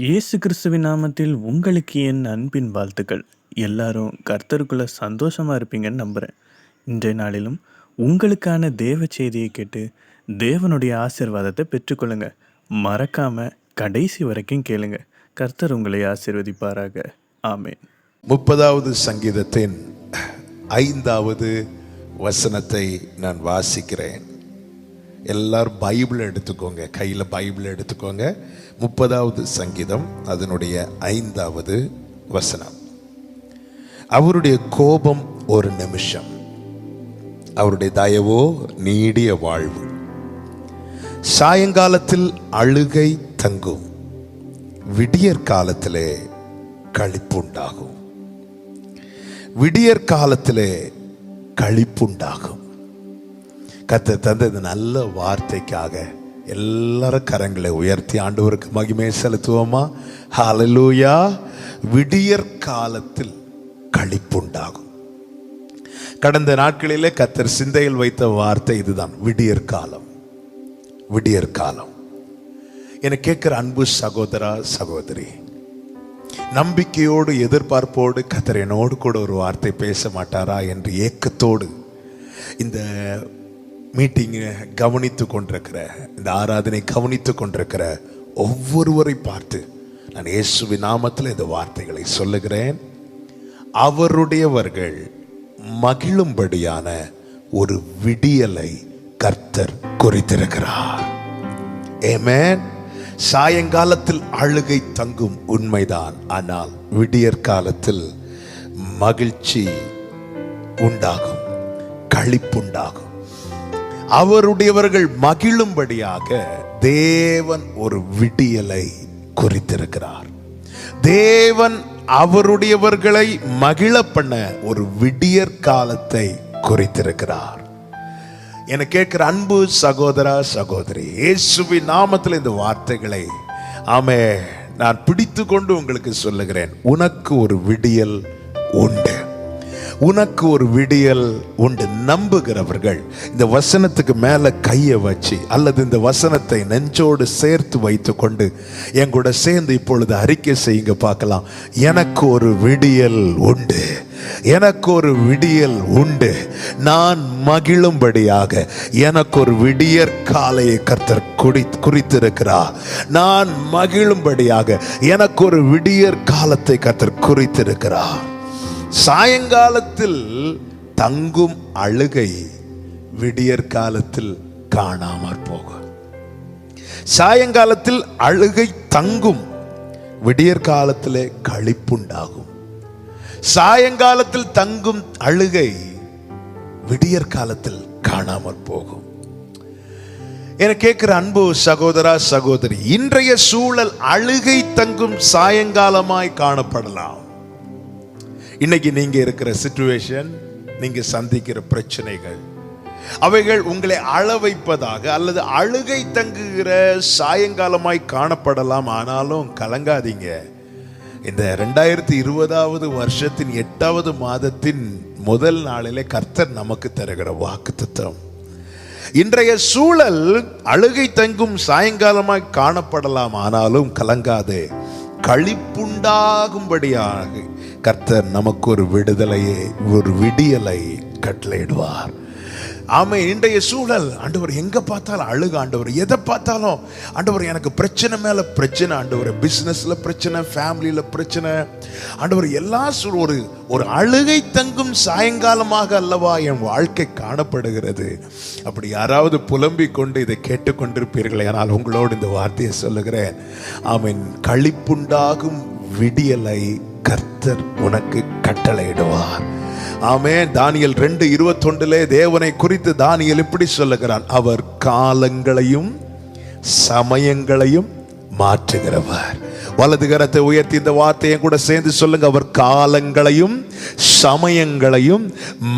இயேசு கிறிஸ்துவின் நாமத்தில் உங்களுக்கு என் அன்பின் வாழ்த்துக்கள். எல்லாரும் கர்த்தருக்குள்ள சந்தோஷமா இருப்பீங்கன்னு நம்புகிறேன். இன்றைய நாளிலும் உங்களுக்கான தேவ செய்தியை கேட்டு தேவனுடைய ஆசீர்வாதத்தை பெற்றுக்கொள்ளுங்க. மறக்காம கடைசி வரைக்கும் கேளுங்க. கர்த்தர் உங்களை ஆசீர்வதிப்பாராக. ஆமென். 30வது சங்கீதத்தின் 5வது வசனத்தை நான் வாசிக்கிறேன். எல்லாரும் பைபிள் எடுத்துக்கோங்க, கையில் பைபிள் எடுத்துக்கோங்க. 30வது சங்கீதம் அதனுடைய 5வது வசனம். அவருடைய கோபம் ஒரு நிமிஷம், அவருடைய தயவோ நீடிய வாழ்வு. சாயங்காலத்தில் அழுகை தங்கும், விடியற் காலத்திலே களிப்புண்டாகும். விடியற் காலத்திலே களிப்புண்டாகும். கர்த்தர் தந்த இந்த நல்ல வார்த்தைக்காக எல்லாரும் கரங்களை உயர்த்தி ஆண்டவருக்கு மகிமை செலுத்துவோமா? ஹல்லேலூயா. விடியற் காலத்தில் களிப்புண்டாகும். கடந்த நாட்களிலே கர்த்தர் சிந்தையில் வைத்த வார்த்தை இதுதான், விடியற் காலம். விடியற் காலம். என கேட்கிற அன்பு சகோதரா சகோதரி, நம்பிக்கையோடு எதிர்பார்ப்போடு கர்த்தர் என்னோடு கூட ஒரு வார்த்தை பேச மாட்டாரா என்று ஏக்கத்தோடு இந்த மீட்டிங்கை கவனித்து கொண்டிருக்கிற, இந்த ஆராதனை கவனித்து கொண்டிருக்கிற ஒவ்வொருவரை பார்த்து நான் இயேசுவின் நாமத்தில் இந்த வார்த்தைகளை சொல்லுகிறேன். அவருடையவர்கள் மகிழும்படியான ஒரு விடியலை கர்த்தர் குறித்திருக்கிறார். ஆமென். சாயங்காலத்தில் அழுகை தங்கும், உண்மைதான். ஆனால் விடியற் காலத்தில் மகிழ்ச்சி உண்டாகும், களிப்புண்டாகும். அவருடையவர்கள் மகிழும்படியாக தேவன் ஒரு விடியலை குறித்திருக்கிறார். தேவன் அவருடையவர்களை மகிழ பண்ண ஒரு விடியற் காலத்தை குறித்திருக்கிறார். என கேட்கிற அன்பு சகோதரா சகோதரி, இயேசுவின் நாமத்தில் இந்த வார்த்தைகளை நான் பிடித்து கொண்டு உங்களுக்கு சொல்லுகிறேன். உனக்கு ஒரு விடியல் உண்டு, உனக்கு ஒரு விடியல் உண்டு. நம்புகிறவர்கள் இந்த வசனத்துக்கு மேல கையை வச்சு அல்லது இந்த வசனத்தை நெஞ்சோடு சேர்த்து வைத்து கொண்டு என் கூட சேர்ந்து இப்பொழுது அறிக்கை செய்யுங்க பார்க்கலாம். எனக்கு ஒரு விடியல் உண்டு, எனக்கு ஒரு விடியல் உண்டு. நான் மகிழும்படியாக எனக்கு ஒரு விடியற் காலையை கர்த்தர் குறித்திருக்கிறார். நான் மகிழும்படியாக எனக்கு ஒரு விடியற் காலத்தை கர்த்தர் குறித்திருக்கிறார். சாயங்காலத்தில் தங்கும் அழுகை விடியற் காலத்தில் காணாமற் போகும். சாயங்காலத்தில் அழுகை தங்கும், விடியற் காலத்திலே களிப்புண்டாகும். சாயங்காலத்தில் தங்கும் அழுகை விடியற் காலத்தில் காணாமற் போகும். என கேட்கிற அன்பு சகோதரா சகோதரி, இன்றைய சூழல் அழுகை தங்கும் சாயங்காலமாய் காணப்படலாம். இன்னைக்கு நீங்க இருக்கிற சிச்சுவேஷன், நீங்க சந்திக்கிற பிரச்சனைகள், அவைகள் உங்களை அழ வைப்பதாக அல்லது அழுகை தங்குகிற சாயங்காலமாய் காணப்படலாம். ஆனாலும் கலங்காதீங்க. இந்த 2020வது வருஷத்தின் 8வது மாதத்தின் முதல் நாளிலே கர்த்தர் நமக்கு தருகிற வாக்குத்தத்தம், இன்றைய சூழல் அழுகை தங்கும் சாயங்காலமாய் காணப்படலாம். ஆனாலும் கலங்காதே, களிப்புண்டாகும்படியாக கர்த்தர் நமக்கு ஒரு விடுதலையை, ஒரு விடியலை கட்டளையிடுவார். ஆமே. இன்றைய சூழல், ஆண்டவர் எங்க பார்த்தாலும் அழுக, ஆண்டவர் எதை பார்த்தாலும் ஆண்டவர் எனக்கு பிரச்சனை மேல பிரச்சனை, ஆண்டவர் பிசினஸ்ல பிரச்சனை, ஃபேமிலியில பிரச்சனை, ஆண்டவர் எல்லா ஒரு அழுகை தங்கும் சாயங்காலமாக அல்லவா என் வாழ்க்கை காணப்படுகிறது. அப்படி யாராவது புலம்பிக் கொண்டு இதை கேட்டுக்கொண்டிருப்பீர்களே, ஆனால் உங்களோடு இந்த வார்த்தையை சொல்லுகிறேன். ஆமென். களிப்புண்டாகும் விடியலை கர்த்தர் உனக்கு கட்டளையிடுவார். ஆமென். தானியேல் 2:21 தேவனை குறித்து தானியேல் இப்படி சொல்லுகிறான், அவர் காலங்களையும் சமயங்களையும் மாற்றுகிறவர். வலது கரத்தை உயர்த்தி இந்த வார்த்தையை கூட சேர்ந்து சொல்லுங்க, அவர் காலங்களையும் சமயங்களையும்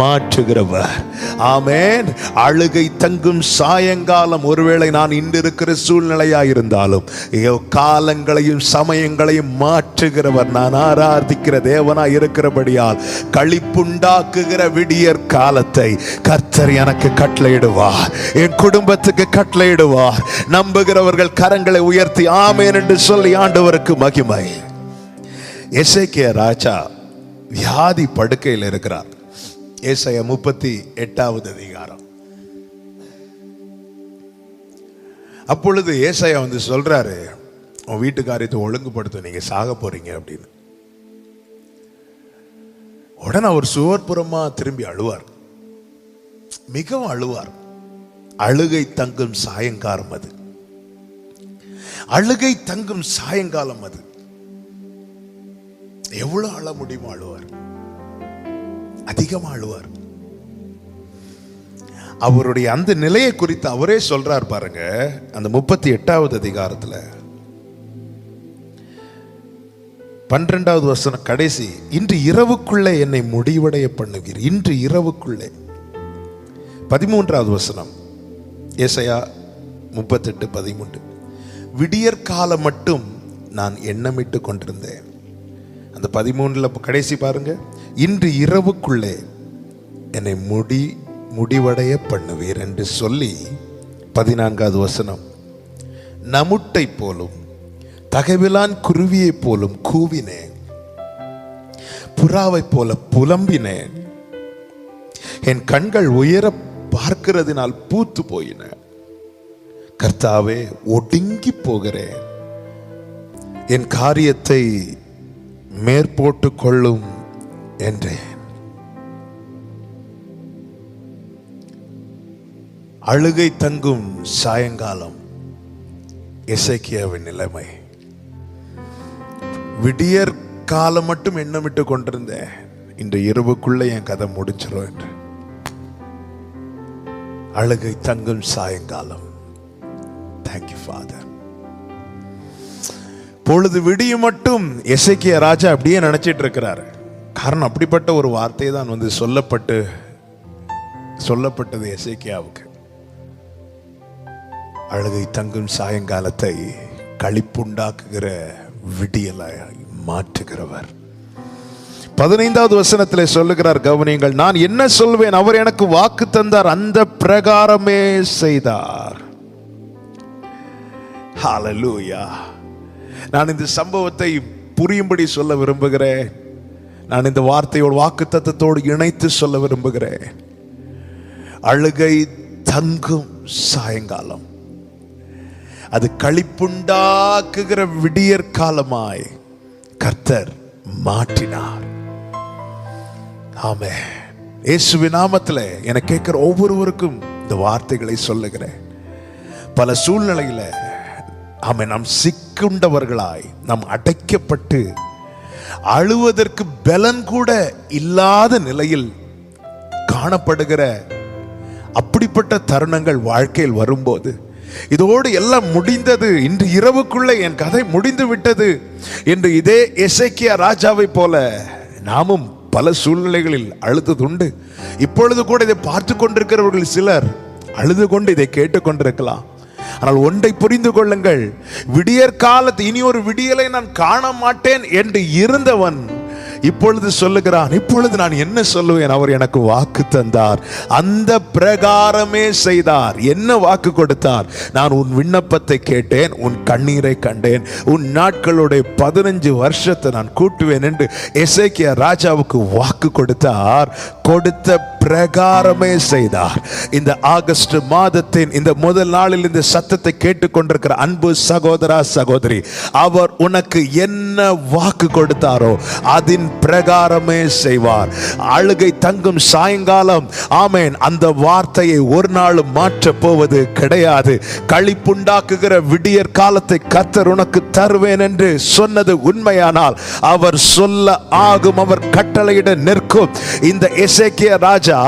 மாற்றுகிறவர். ஆமென். அழுகை தங்கும் சாயங்காலம். ஒருவேளை நான் இன்று இருக்கிற சூழ்நிலையா இருந்தாலும் காலங்களையும் சமயங்களையும் மாற்றுகிறவர், நான் ஆராதிக்கிற தேவனாய் இருக்கிறபடியால் களிப்புண்டாக்குகிற விடியற் காலத்தை கர்த்தர் எனக்கு கட்டளையிடுவார், என் குடும்பத்துக்கு கட்டளையிடுவார். நம்புகிறவர்கள் கரங்களை உயர்த்தி ஆமென் என்று சொல்லி ஆண்டவருக்கு மகிமை. எசேக்கியா ராஜா வியாதி படுக்கையில் இருக்கிறார். ஏசாயா 38வது அதிகாரம். அப்பொழுது ஏசாயா சொல்றாரு, உன் வீட்டு காரியத்தை ஒழுங்குபடுத்த, நீங்க சாக போறீங்க அப்படின்னு. உடனே அவர் சுவர்புறமா திரும்பி அழுவார், மிகவும் அழுவார். அழுகை தங்கும் சாயங்காலம் அது, அழுகை தங்கும் சாயங்காலம் அது. எவ்வளவு அழ முடியுமோ அழுவார், அதிகமா அழுவார். அவருடைய அந்த நிலையை குறித்து அவரே சொல்றார் பாருங்க, அந்த 38வது அதிகாரத்துல 12வது வசனம் கடைசி. இன்று இரவுக்குள்ளே என்னை முடிவடைய பண்ணுவீர். இன்று இரவுக்குள்ளே. 13வது வசனம் ஏசாயா 38:13. விடியற்காலம் மட்டும் நான் எண்ணமிட்டு கொண்டிருந்தேன். அந்த 13ல கடைசி பாருங்க, இன்று இரவுக்குள்ளே என்னை முடிவடைய பண்ணுவீர் என்று சொல்லி 14வது வசனம், நமுட்டை போலும் தகவிலான் குருவியை போலும் கூவினேன், புறாவை போல புலம்பினேன், என் கண்கள் உயர பார்க்கிறதினால் பூத்து போயின. கர்த்தாவே, ஒடுங்கி போகிறேன், என் காரியத்தை மேற்போட்டு கொள்ளும் என்றேன். அழுகை தங்கும் சாயங்காலம் எசேக்கியாவின் நிலைமை. விடியற் காலம் மட்டும் எண்ணமிட்டு கொண்டிருந்தேன், இன்று இரவுக்குள்ள என் கதை முடிச்சிடும் என்று. அழுகை தங்கும் சாயங்காலம். Thank you father. பொழுது விடியும் மட்டும் எசேக்கியா ராஜா அப்படியே நினைச்சிட்டு இருக்கிறாரு. காரணம், அப்படிப்பட்ட ஒரு வார்த்தை தான் சொல்லப்பட்டது எசேக்கியாவுக்கு. அழுகை தங்கும் சாயங்காலத்தை களிப்புண்டாக்குகிற விடியலாய் மாற்றுகிறவர். 15வது வசனத்திலே சொல்லுகிறார், கவனியுங்கள். நான் என்ன சொல்வேன், அவர் எனக்கு வாக்கு தந்தார், அந்த பிரகாரமே செய்தார். ஹல்லேலூயா. நான் இந்த சம்பவத்தை புரியும்படி சொல்ல விரும்புகிறேன். நான் இந்த வார்த்தையோடு வாக்கு தத்தத்தோடு இணைத்து சொல்ல விரும்புகிறேன். அழுகை தங்கும் சாயங்காலம் அது களிப்புண்டாக்குகிற விடியற் காலமாய் கர்த்தர் மாற்றினார். ஆமென். இயேசுவின் நாமத்திலே என கேட்கிற ஒவ்வொருவருக்கும் இந்த வார்த்தைகளை சொல்லுகிறேன். பல சூழ்நிலையில நாம் சிக்குண்டவர்களாய், நாம் அடைக்கப்பட்டு அழுவதற்கு பலன் கூட இல்லாத நிலையில் காணப்படுகிற அப்படிப்பட்ட தருணங்கள் வாழ்க்கையில் வரும்போது, இதோடு எல்லாம் முடிந்தது, இன்று இரவுக்குள்ளே என் கதை முடிந்து விட்டது என்று இதே எசேக்கியா ராஜாவை போல நாமும் பல சூழ்நிலைகளில் அழுததுண்டு. இப்பொழுது கூட இதை பார்த்து கொண்டிருக்கிறவர்கள் சிலர் அழுது கொண்டு இதை கேட்டுக்கொண்டிருக்கலாம். ஆனால் ஒன்றை புரிந்து கொள்ளுங்கள், விடியற் காலத்து இனி ஒரு விடியலை நான் காண மாட்டேன் என்று இருந்தவன் இப்பொழுது சொல்லுகிறான், இப்பொழுது நான் என்ன சொல்லுவேன், அவர் எனக்கு வாக்கு தந்தார், அந்த பிரகாரமே செய்தார். என்ன வாக்கு கொடுத்தார்? நான் உன் விண்ணப்பத்தை கேட்டேன், உன் கண்ணீரை கண்டேன், உன் நாட்களுடைய 15 வருஷத்தை நான் கூட்டுவேன் என்று எசேக்கியா ராஜாவுக்கு வாக்கு கொடுத்தார். கொடுத்த பிரகாரமே செய்தார். இந்த ஆகஸ்ட் மாதத்தின் இந்த முதல் நாளில் இந்த சத்தத்தை கேட்டுக்கொண்டிருக்கிற அன்பு சகோதரா சகோதரி, அவர் உனக்கு என்ன வாக்கு கொடுத்தாரோ அதன் பிரகாரமே செய்வார். அழுகை தங்கும் சாயங்காலம், ஆமேன், அந்த வார்த்தையை ஒரு நாளும் மாற்றப் போவது கிடையாது. களிப்புண்டாக்குகிற விடியற் காலத்தை கர்த்தர் உனக்கு தருவேன் என்று சொன்னது உண்மையானால் அவர் சொல்ல ஆகும், அவர் கட்டளையிட நிற்கும். இந்த எசேக்கியா ராஜா ராஜா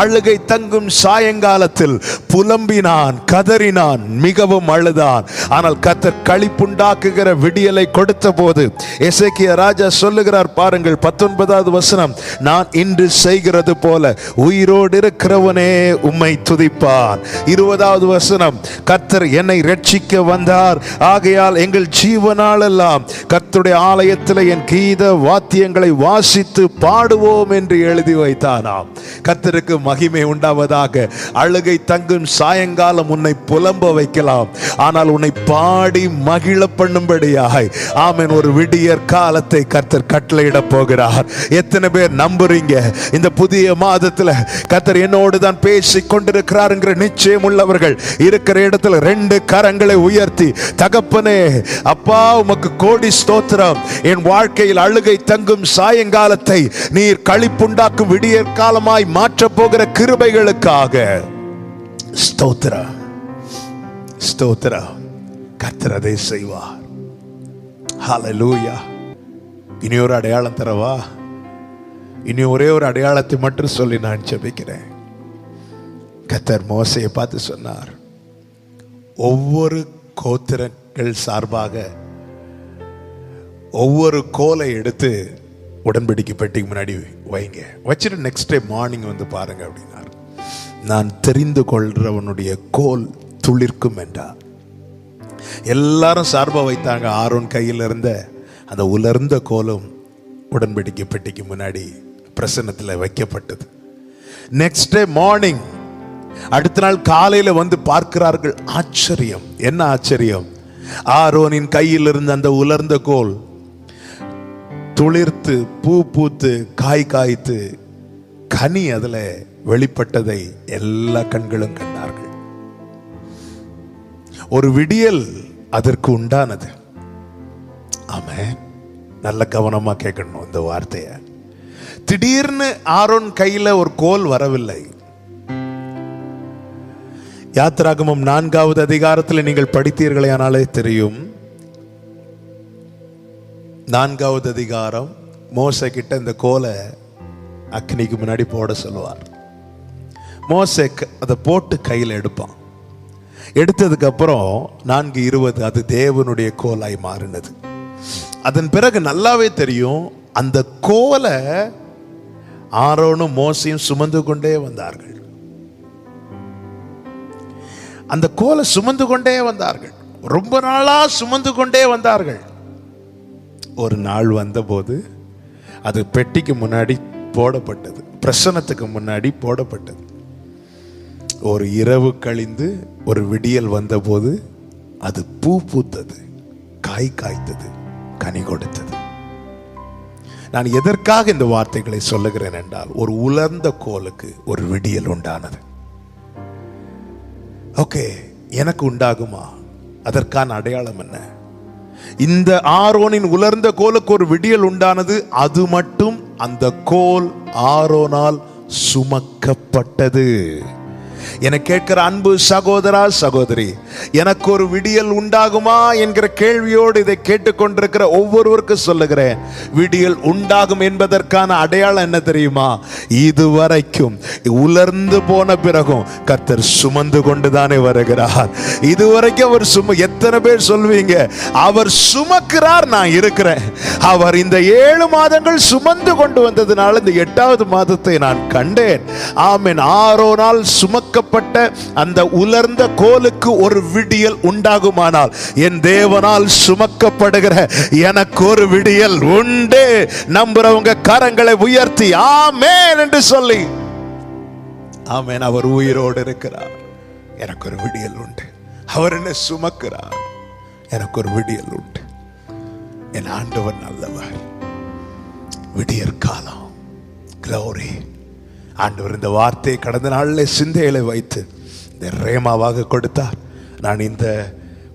அழுகை தங்கும் சாயங்காலத்தில் புலம்பினான், கதறினான், மிகவும் அழுதான். ஆனால் கர்த்தர் களிப்புண்டாக்குகிற விடியலை கொடுத்த போது எசேக்கியா ராஜா சொல்லுகிறார் பாருங்கள், 19வது வசனம், நான் இன்று செய்கிறது போல உயிரோடு இருக்கிறவனே உம்மை துதிப்பான். 20வது வசனம், கர்த்தர் என்னை ரட்சிக்க வந்தார், ஆகையால் எங்கள் ஜீவனால் எல்லாம் கர்த்தருடைய ஆலயத்தில் என் கீத வாத்தியங்களை வாசித்து பாடுவோம் என்று எழுதி வைத்தானாம். கர்த்தருக்கு மகிமை உண்டாவதாக. அழுகை தங்கும் சாயங்காலம் உன்னை புலம்ப வைக்கலாம், ஆனால் உன்னை பாடி மகிழ பண்ணும்படியாய் ஆமென் ஒரு விடியற் காலத்தை கர்த்தர் கட்டளையிட போகிறார். எத்தனை பேர் நம்புறீங்க? இந்த புதிய மாதத்தில் கர்த்தர் என்னோடு தான் பேசி கொண்டிருக்கிறார் என்கிற நிச்சயம் உள்ளவர்கள் இருக்கிற இடத்துல 2 கரங்களை உயர்த்தி, தகப்பனே அப்பா உமக்கு கோடி ஸ்தோத்திரம், என் வாழ்க்கையில் அழுகை தங்கும் சாயங்காலத்தை நீர் களிப்புண்டாக்கும் விடியற் காலமாய் மாற்ற போகிற கிருபைகளுக்காக ஸ்தோத்திரம், ஸ்தோத்திரம். கர்த்தர் அதை செய்வார். ஹல்லேலூயா. இனி ஒரு அடையாளம் தரவா? இனி ஒரே ஒரு அடையாளத்தை மட்டும் சொல்லி நான் ஜெபிக்கிறேன். கர்த்தர் மோசேயை பார்த்து சொன்னார், ஒவ்வொரு கோத்திரங்கள் சார்பாக ஒவ்வொரு கோலை எடுத்து உடன்படிக்கை பெட்டிக்கு முன்னாடி வைங்க, வச்சுட்டு நெக்ஸ்ட் டே மார்னிங் வந்து பாருங்க அப்படின்னார். நான் தெரிந்து கொள்றவனுடைய கோல் துளிர்க்கும் என்றார். எல்லாரும் சார்பா வைத்தாங்க. ஆரோன் கையில் இருந்த அந்த உலர்ந்த கோலும் உடன்படிக்கை பெட்டிக்கு முன்னாடி பிரசன்னத்தில் வைக்கப்பட்டது. நெக்ஸ்ட் டே மார்னிங், அடுத்த நாள் காலையில வந்து பார்க்கிறார்கள். ஆச்சரியம்! என்ன ஆச்சரியம்? ஆரோனின் கையில் இருந்த அந்த உலர்ந்த கோல் துளிர்த்து பூ பூத்து காய் காய்த்து கனி அதுல வெளிப்பட்டதை எல்லா கண்களும் கண்டார்கள். ஒரு விடியல் அதற்கு உண்டானது. ஆமென். நல்ல கவனமா கேட்கணும் இந்த வார்த்தைய. திடீர்னு ஆரோன் கையில ஒரு கோல் வரவில்லை. யாத்திராகமம் 4வது அதிகாரத்தில் நீங்கள் படித்தீர்களே ஆனாலே தெரியும். 4வது அதிகாரம், மோசே கிட்ட இந்த கோலை அக்னிக்கு முன்னாடி போட சொல்லுவார். மோசே அதை போட்டு கையில் எடுப்பான். எடுத்ததுக்கு அப்புறம் 4:20 அது தேவனுடைய கோலாய் மாறினது. அதன் பிறகு நல்லாவே தெரியும், அந்த கோலை ஆரோனும் மோசையும் சுமந்து கொண்டே வந்தார்கள். அந்த கோலை சுமந்து கொண்டே வந்தார்கள். ரொம்ப நாளா சுமந்து கொண்டே வந்தார்கள். ஒரு நாள் வந்தபோது அது பெட்டிக்கு முன்னாடி போடப்பட்டது, பிரசன்னத்துக்கு முன்னாடி போடப்பட்டது. ஒரு இரவு கழிந்து ஒரு விடியல் வந்தபோது அது பூ பூத்தது, காய் காய்த்தது, கனி கொடுத்தது. நான் எதற்காக இந்த வார்த்தைகளை சொல்லுகிறேன் என்றால், ஒரு உலர்ந்த கோலுக்கு ஒரு விடியல் உண்டானது. ஓகே, எனக்கு உண்டாகுமா? அதற்கான அடையாளம் என்ன? இந்த ஆரோனின் உலர்ந்த கோலுக்கு ஒரு விடியல் உண்டானது. அது மட்டும் அந்த கோல் ஆரோனால் சுமக்கப்பட்டது. என கேட்கிற அன்பு சகோதரா சகோதரி, எனக்கு ஒரு விடியல் உண்டாகுமா என்கிற கேள்வியோடு இதை கேட்டுக்கொண்டிருக்கிற ஒவ்வொருவருக்கும் சொல்லுகிறேன், விடியல் உண்டாகும் என்பதற்கான அடையாளம் என்ன தெரியுமா? இதுவரைக்கும் உலர்ந்து போன பிறகும் கர்த்தர் சுமந்து கொண்டுதானே வருகிறார். இதுவரைக்கும் அவர் எத்தனை பேர் சொல்வீங்க, அவர் சுமக்கிறார், நான் இருக்கிறேன். அவர் இந்த 7 மாதங்கள் சுமந்து கொண்டு வந்ததுனால இந்த 8வது மாதத்தை நான் கண்டேன். ஆமென். ஆரோனால் சுமக்கப்பட்ட அந்த உலர்ந்த கோலுக்கு ஒரு விடியல் உண்டாகுமானால், என் தேவனால் சுமக்கப்படுகிற எனக்கு ஒரு விடியல் உண்டு. நம்புறவங்க கரங்களை உயர்த்தி ஆமென் என்று சொல்லி, ஆமென். அவர் உயிரோடு இருக்கிறார், எனக்கு ஒரு விடியல் உண்டு. அவர் என்ன சுமக்கிறார், எனக்கு ஒரு விடியல் உண்டு. என் ஆண்டவர் நல்லவர். விடியற் காலம், க்ளோரி. ஆண்டவர் இந்த வார்த்தையை கடந்த நாளில் சிந்தையில வைத்து இந்த ரேமாவாக கொடுத்தார். நான் இந்த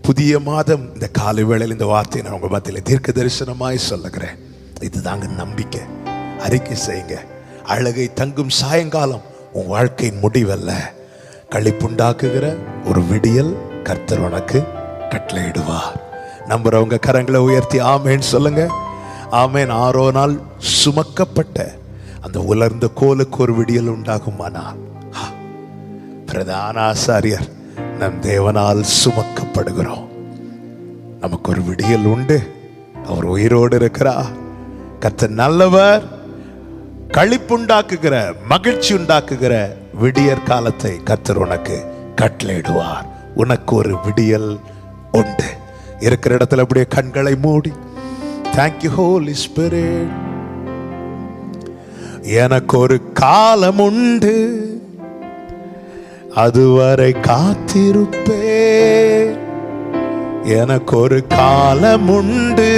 புதிய மாதம் இந்த காலை வேளையில் இந்த வார்த்தையை நான் உங்கள் மத்தியில் தீர்க்க தரிசனமாய் சொல்லுகிறேன். இதுதாங்க நம்பிக்கை. அறிக்கை செய்யுங்க. அழகை தங்கும் சாயங்காலம் உன் வாழ்க்கையின் முடிவல்ல, களிப்புண்டாக்குகிற ஒரு விடியல் கர்த்தர் உனக்கு கட்டளையிடுவார். நம்புறவங்க கரங்களை உயர்த்தி ஆமேன் சொல்லுங்க. ஆமேன். ஆரோனால் சுமக்கப்பட்ட அந்த உலர்ந்த கோலுக்கு ஒரு விடியல் உண்டாகுமானால், பிரதான ஆசாரியர் நம் தேவனால் சுமக்கப்படுகிறோம். நமக்கு ஒரு விடியல் உண்டு. அவர் உயிரோடு இருக்கிறார். கர்த்தர் நல்லவர். களிப்புண்டாக்குகிற, மகிழ்ச்சி உண்டாக்குகிற விடியற் காலத்தை கர்த்தர் உனக்கு கட்டளையிடுவார். உனக்கு ஒரு விடியல் உண்டு. இருக்கிற இடத்துல அப்படியே கண்களை மூடி, தேங்க்யூ ஹோலி ஸ்பிரிட். எனக்கு ஒரு காலம் உண்டு, அதுவரை காத்திருப்பே. எனக்கு ஒரு காலம் உண்டு,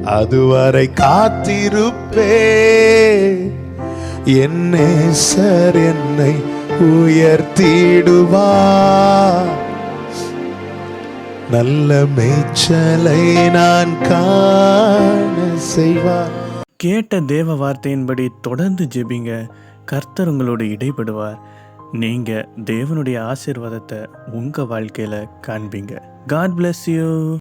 அதுவரை காத்திருப்பே. என் நேசர் என்னை உயர்த்திடுவார். நல்ல மேய்ச்சலை நான் காண செய்வார். கேட்ட தேவ வார்த்தையின்படி தொடர்ந்து ஜெபிங்க. கர்த்தர் உங்களோடு இடைப்படுவார். நீங்க தேவனுடைய ஆசீர்வாதத்தை உங்க வாழ்க்கையில காண்பீங்க. God bless you.